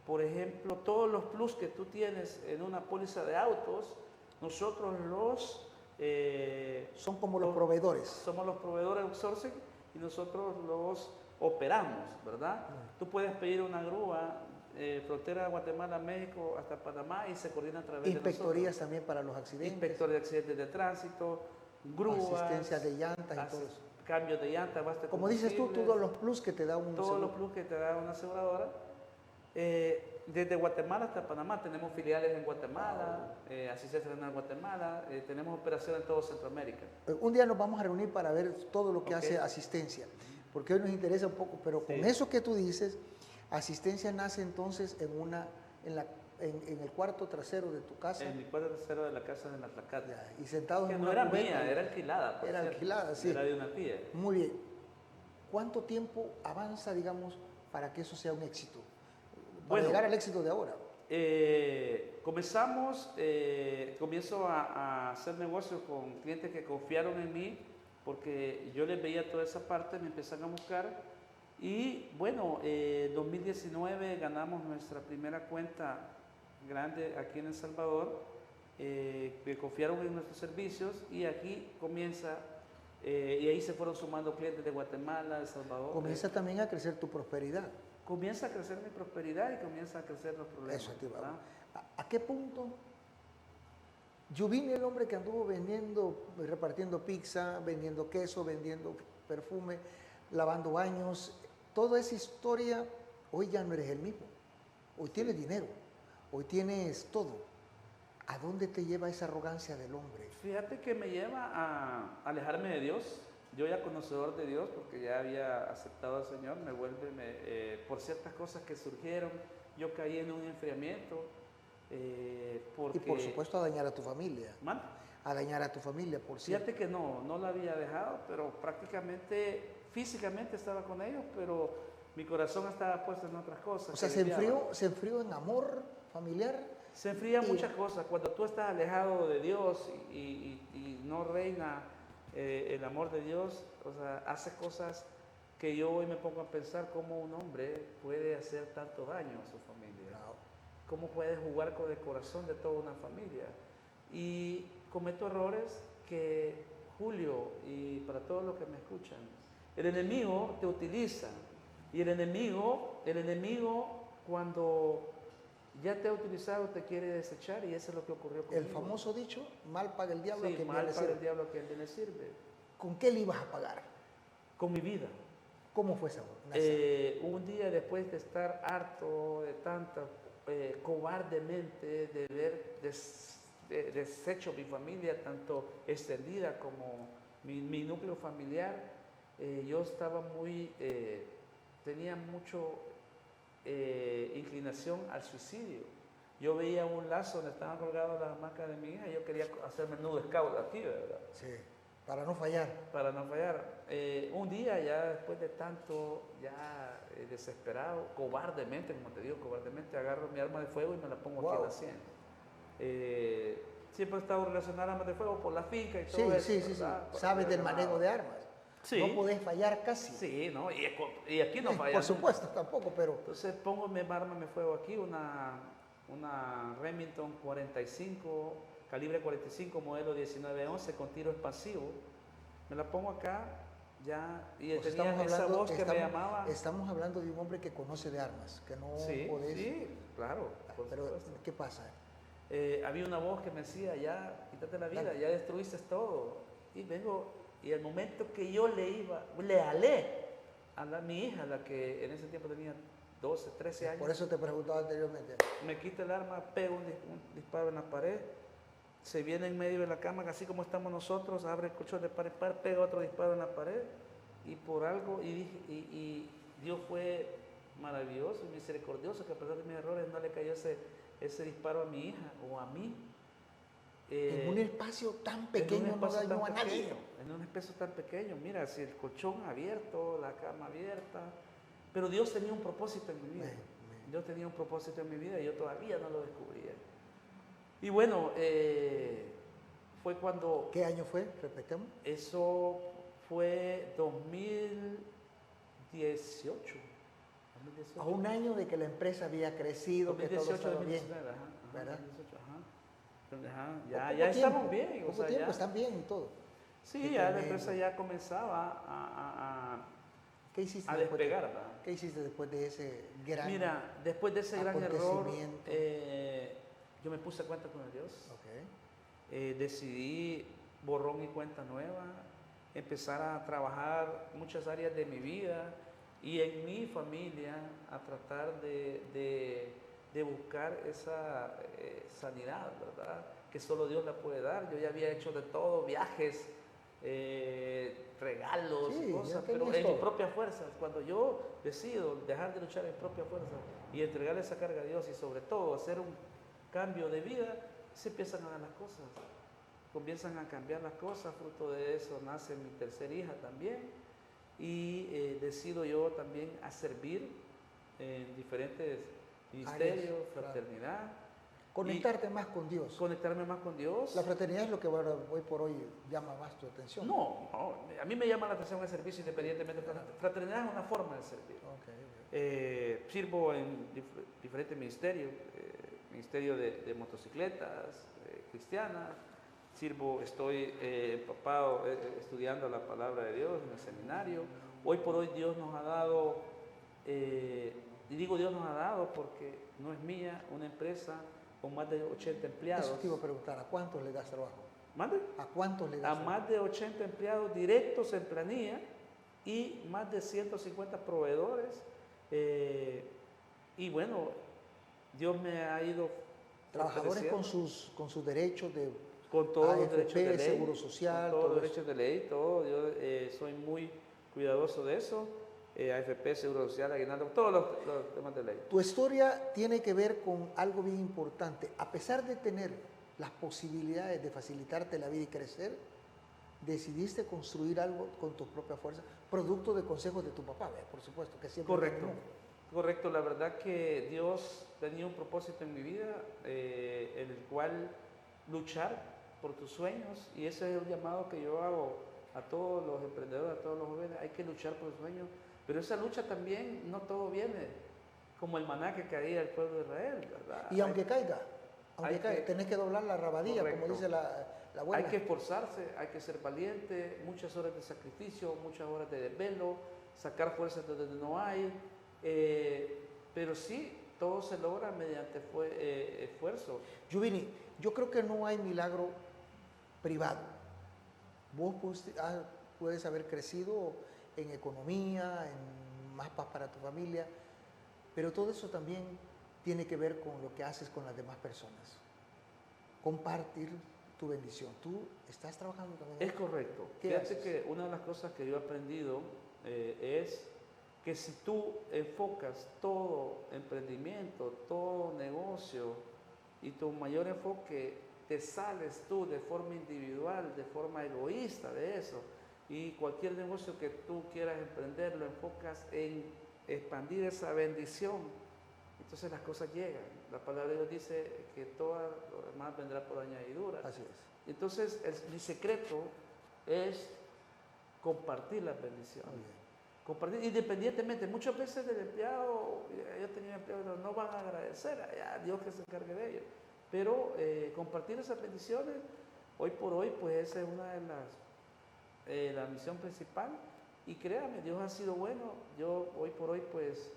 Por ejemplo, todos los plus que tú tienes en una póliza de autos, nosotros Son como los proveedores. somos los proveedores de outsourcing y nosotros los operamos, ¿verdad? Tú puedes pedir una grúa frontera de Guatemala, México, hasta Panamá y se coordina a través Inspectorías de nosotros. también para los accidentes. Inspectores de accidentes de tránsito, grúas, Asistencia de llantas y todo eso. cambios de llantas, basta Como dices tú, combustibles, todos los plus que te da un todos seguro. los plus que te da una aseguradora. Desde Guatemala hasta Panamá tenemos filiales en Guatemala, Asistencia Regional en Guatemala, tenemos operaciones en todo Centroamérica. Un día nos vamos a reunir para ver todo lo que Ok. hace asistencia, porque hoy nos interesa un poco, pero con Sí. eso que tú dices, asistencia nace entonces en el cuarto trasero de tu casa, En mi cuarto trasero de la casa de la Tlacata. ya, y sentados Que en no una era cubeta. mía, era alquilada. por Era cierto. alquilada, sí. Era de una tía. Muy bien. ¿Cuánto tiempo avanza, digamos, para que eso sea un éxito? Para Bueno. llegar al éxito de ahora. Comienzo a hacer negocios con clientes que confiaron en mí porque yo les veía toda esa parte, me empezaron a buscar y bueno, 2019 ganamos nuestra primera cuenta grande aquí en El Salvador, que confiaron en nuestros servicios y aquí comienza, y ahí se fueron sumando clientes de Guatemala, El Salvador. Comienza también a crecer tu prosperidad. Comienza a crecer mi prosperidad y comienza a crecer los problemas. Eso te va. ¿verdad? ¿A qué punto? Yo vine el hombre que anduvo repartiendo pizza, vendiendo queso, vendiendo perfume, lavando baños. Toda esa historia, hoy ya no eres el mismo. Hoy tienes dinero, hoy tienes todo. ¿A dónde te lleva esa arrogancia del hombre? Fíjate que me lleva a alejarme de Dios. Yo ya conocedor de Dios, porque ya había aceptado al Señor, por ciertas cosas que surgieron, yo caí en un enfriamiento. Porque, Y por supuesto a dañar a tu familia. ¿Man? A dañar a tu familia, por cierto. Fíjate que no la había dejado, pero prácticamente, físicamente estaba con ellos, pero mi corazón estaba puesto en otras cosas. O sea, que se desviaban. enfrió en amor familiar. Se enfrían Y- muchas cosas. Cuando tú estás alejado de Dios y no reina el amor de Dios, o sea, hace cosas que yo hoy me pongo a pensar cómo un hombre puede hacer tanto daño a su familia. Cómo puede jugar con el corazón de toda una familia. Y cometo errores que, Julio, y para todos los que me escuchan, el enemigo te utiliza. Y el enemigo cuando ya te ha utilizado te quiere desechar y eso es lo que ocurrió conmigo. El famoso dicho, mal paga el diablo Sí, a quien mal bien le para sirve. el diablo que a él le sirve. ¿Con qué le ibas a pagar? Con mi vida. ¿Cómo fue esa? Un día después de estar harto de tanta, cobardemente, de ver deshecho mi familia, tanto extendida como mi núcleo familiar, yo estaba tenía mucho inclinación al suicidio. Yo veía un lazo donde estaban colgadas las hamacas de mi hija y yo quería hacerme nudo scout aquí, ¿verdad? Sí, para no fallar. Para no fallar. Un día ya después de tanto, ya desesperado, cobardemente, como te digo, cobardemente agarro mi arma de fuego y me la pongo aquí en la sien. Siempre he estado relacionado a armas de fuego por la finca y todo eso. Sí. ¿verdad? Sabes del manejo de armas. Sí. No podés fallar casi. Sí, ¿no? Y aquí no falla. Por supuesto, tampoco, pero Entonces pongo mi arma de fuego aquí, una Remington 45, calibre 45, modelo 1911 con tiro expansivo. Me la pongo acá ya y pues tenía esa voz que me llamaba. Estamos hablando de un hombre que conoce de armas, que no Sí, podés. sí, claro. Por Pero, supuesto. ¿qué pasa? Había una voz que me decía, ya, quítate la vida, Dale. ya destruiste todo. Y vengo, y el momento que yo le alé a mi hija, la que en ese tiempo tenía 12, 13 años, Por eso te preguntaba anteriormente. me quita el arma, pego un disparo en la pared, se viene en medio de la cama, así como estamos nosotros, abre el colchón de par en par, pega otro disparo en la pared, y por algo, y Dios fue maravilloso y misericordioso, que a pesar de mis errores no le cayó ese disparo a mi hija o a mí. En un espacio tan pequeño no dañó a nadie. En un espacio tan pequeño, mira, si el colchón abierto, la cama abierta, pero Dios tenía un propósito en mi vida. Dios tenía un propósito en mi vida y yo todavía no lo descubría. Y bueno, fue cuando... ¿Qué año fue? Repetamos. Eso fue 2018. A un año de que la empresa había crecido, 2018, que todo estaba bien. 2019, ajá, ¿Verdad? 2018, ajá. Ya Estamos bien. Poco tiempo, están bien y todo. Sí, ya la empresa ya comenzaba ¿Qué hiciste a después despegar, ¿verdad? ¿Qué hiciste después de ese gran Mira, después de ese gran error, acontecimiento? yo me puse a cuenta con el Dios. Okay. Decidí borrón y cuenta nueva, empezar a trabajar muchas áreas de mi vida y en mi familia a tratar de buscar esa sanidad, ¿verdad? Que solo Dios la puede dar. Yo ya había hecho de todo, viajes, regalos, Sí, cosas, ya pero tenías en todo. mis propias fuerzas. Cuando yo decido dejar de luchar en propia fuerza y entregarle esa carga a Dios y sobre todo hacer un cambio de vida, se empiezan a dar las cosas. Comienzan a cambiar las cosas, fruto de eso nace mi tercera hija también y decido yo también a servir en diferentes ministerios, fraternidad. Conectarte más con Dios. Conectarme más con Dios. La fraternidad es lo que hoy por hoy llama más tu atención. No, a mí me llama la atención el servicio independientemente. Fraternidad es una forma de servir. Okay. Sirvo en diferentes ministerios, ministerio de motocicletas cristianas. Estoy empapado, estudiando la palabra de Dios en el seminario. Hoy por hoy Dios nos ha dado, y digo Dios nos ha dado porque no es mía, una empresa con más de 80 empleados. Eso te iba a preguntar, ¿a cuántos le das trabajo? ¿Mande? ¿A cuántos le das A trabajo? más de 80 empleados directos en planilla y más de 150 proveedores. Y bueno, Dios me ha ido Trabajadores fortaleciendo. con sus derechos de Con todos los AFP, derechos de ley, Seguro Social, con todos todo los eso. derechos de ley, todo. Yo soy muy cuidadoso de eso. AFP, Seguro Social, aguinaldo, todos los temas de ley. Tu historia tiene que ver con algo bien importante. A pesar de tener las posibilidades de facilitarte la vida y crecer, decidiste construir algo con tus propias fuerzas, producto de consejos de tu papá, por supuesto, que siempre te Correcto, animó. correcto. La verdad que Dios tenía un propósito en mi vida, en el cual luchar por tus sueños, y ese es el llamado que yo hago a todos los emprendedores, a todos los jóvenes. Hay que luchar por los sueños, pero esa lucha también no todo viene como el maná que caía al pueblo de Israel, ¿verdad? Y aunque caiga, que- tenés que doblar la rabadilla, Correcto. como dice la abuela. Hay que esforzarse, hay que ser valiente, muchas horas de sacrificio, muchas horas de desvelo, sacar fuerzas de donde no hay, pero sí, todo se logra mediante esfuerzo. Yuvini, yo creo que no hay milagro privado. Vos puedes haber crecido en economía, en más paz para tu familia, pero todo eso también tiene que ver con lo que haces con las demás personas. Compartir tu bendición. Tú estás trabajando también. Es correcto. ¿Qué Fíjate haces? que una de las cosas que yo he aprendido es que si tú enfocas todo emprendimiento, todo negocio y tu mayor enfoque, te sales tú de forma individual, de forma egoísta de eso, y cualquier negocio que tú quieras emprender lo enfocas en expandir esa bendición, entonces las cosas llegan. La palabra de Dios dice que todo lo demás vendrá por añadidura. Así es. Entonces, mi secreto es compartir las bendiciones. Muy bien. Compartir, independientemente, muchas veces el empleado, yo tenía empleados, no van a agradecer a Dios que se encargue de ellos. Pero compartir esas bendiciones, hoy por hoy, pues esa es una de la misión principal. Y créame, Dios ha sido bueno. Yo hoy por hoy, pues,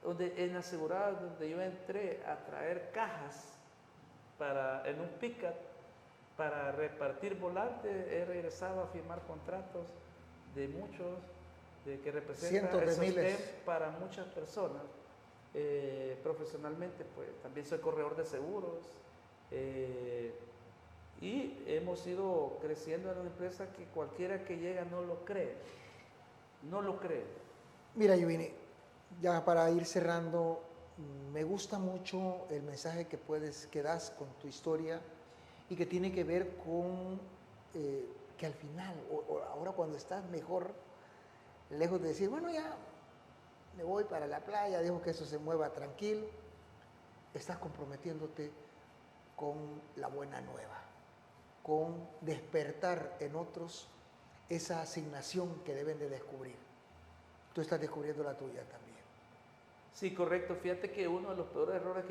en asegurada, donde yo entré a traer cajas en un pick-up para repartir volantes, he regresado a firmar contratos de muchos, que representan Cientos de el sostén miles. para muchas personas. Profesionalmente, pues también soy corredor de seguros, y hemos ido creciendo en una empresa que cualquiera que llega no lo cree, no lo cree. Mira, Yuvini, Ya para ir cerrando, me gusta mucho el mensaje que das con tu historia y que tiene que ver con que al final, o ahora cuando estás mejor, lejos de decir, bueno, ya me voy para la playa, dejo que eso se mueva tranquilo, estás comprometiéndote con la buena nueva, con despertar en otros esa asignación que deben de descubrir. Tú estás descubriendo la tuya también. Sí, correcto. Fíjate que uno de los peores errores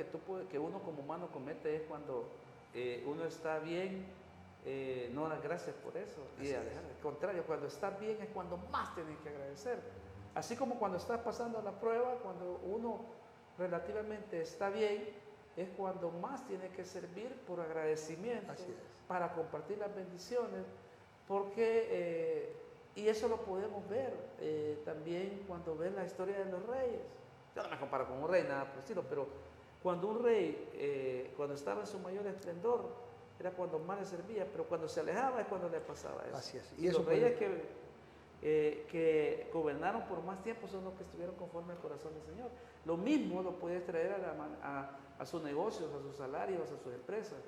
que uno como humano comete es cuando uno está bien, no da gracias por eso. Y al contrario, cuando estás bien es cuando más tienes que agradecer. Así como cuando estás pasando la prueba, cuando uno relativamente está bien, es cuando más tiene que servir por agradecimiento, para compartir las bendiciones, porque, y eso lo podemos ver también cuando ves la historia de los reyes. Yo no me comparo con un rey, nada por el estilo, pero cuando un rey, cuando estaba en su mayor esplendor, era cuando más le servía, pero cuando se alejaba es cuando le pasaba eso. Así es. Y los reyes que gobernaron por más tiempo son los que estuvieron conforme al corazón del Señor. Lo mismo lo puedes traer a sus negocios, a sus salarios, a sus empresas.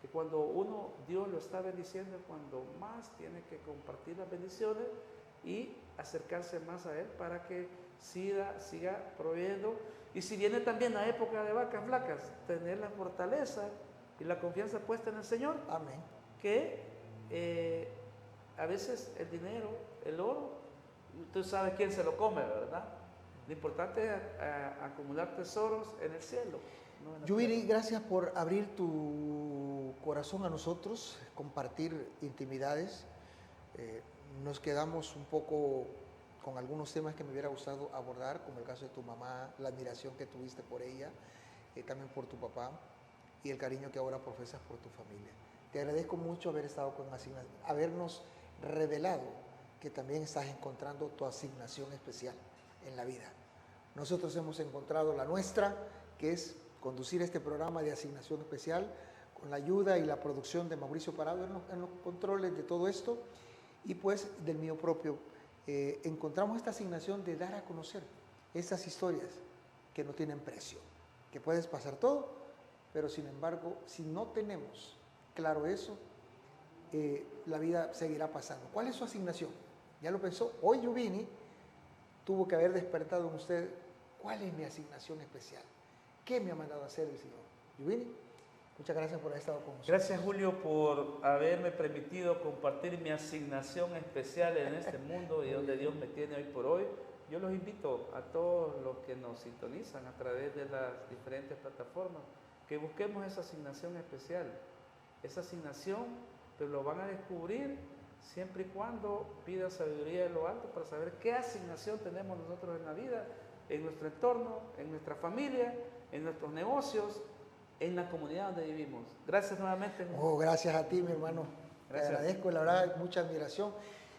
Que cuando Dios lo está bendiciendo es cuando más tiene que compartir las bendiciones y acercarse más a Él para que siga proveyendo. Y si viene también la época de vacas flacas, tener la fortaleza y la confianza puesta en el Señor. Amén. Que a veces el dinero, el oro, tú sabes quién se lo come, ¿verdad? Lo importante es acumular tesoros en el cielo. No Yuviri, gracias por abrir tu corazón a nosotros, compartir intimidades. Nos quedamos un poco con algunos temas que me hubiera gustado abordar, como el caso de tu mamá, la admiración que tuviste por ella, también por tu papá y el cariño que ahora profesas por tu familia. Te agradezco mucho haber estado con habernos revelado que también estás encontrando tu asignación especial en la vida. Nosotros hemos encontrado la nuestra, que es conducir este programa de asignación especial con la ayuda y la producción de Mauricio Parado en los controles de todo esto y pues del mío propio. Encontramos esta asignación de dar a conocer esas historias que no tienen precio, que puedes pasar todo, pero sin embargo, si no tenemos claro eso, la vida seguirá pasando. ¿Cuál es su asignación? ¿Ya lo pensó? Hoy Yuvini tuvo que haber despertado en usted, ¿cuál es mi asignación especial? ¿Qué me ha mandado a hacer el Señor? Yuvini, muchas gracias por haber estado con nosotros. Gracias, Julio, por haberme permitido compartir mi asignación especial en este mundo y donde Dios me tiene hoy por hoy. Yo los invito a todos los que nos sintonizan a través de las diferentes plataformas que busquemos esa asignación especial. Esa asignación, pero lo van a descubrir siempre y cuando pida sabiduría de lo alto para saber qué asignación tenemos nosotros en la vida, en nuestro entorno, en nuestra familia, en nuestros negocios, en la comunidad donde vivimos. Gracias nuevamente. Gracias a ti, mi hermano. Gracias. Te agradezco, la verdad, mucha admiración.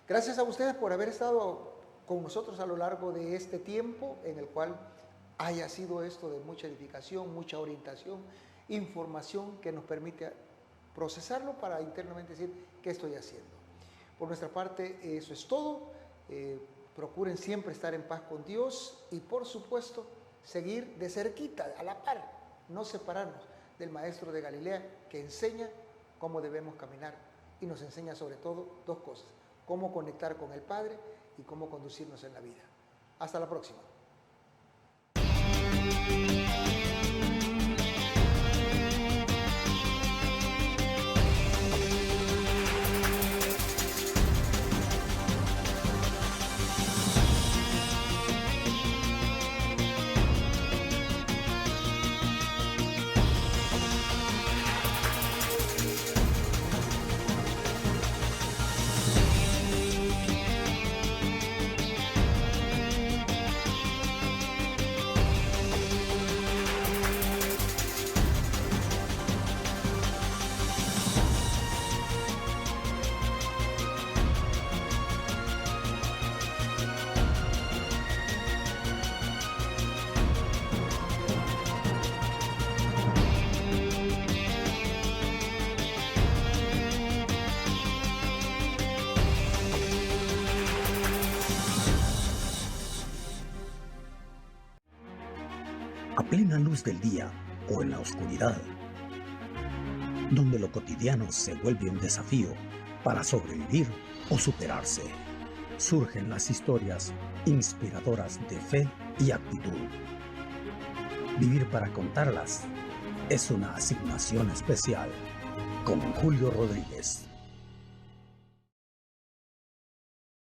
Gracias a ustedes por haber estado con nosotros a lo largo de este tiempo en el cual haya sido esto de mucha edificación, mucha orientación, información que nos permite procesarlo para internamente decir qué estoy haciendo. Por nuestra parte, eso es todo. Procuren siempre estar en paz con Dios y, por supuesto, seguir de cerquita, a la par, no separarnos del Maestro de Galilea que enseña cómo debemos caminar y nos enseña sobre todo dos cosas: cómo conectar con el Padre y cómo conducirnos en la vida. Hasta la próxima. a plena luz del día o en la oscuridad, donde lo cotidiano se vuelve un desafío para sobrevivir o superarse. Surgen las historias inspiradoras de fe y actitud. Vivir para contarlas es una asignación especial con Julio Rodríguez.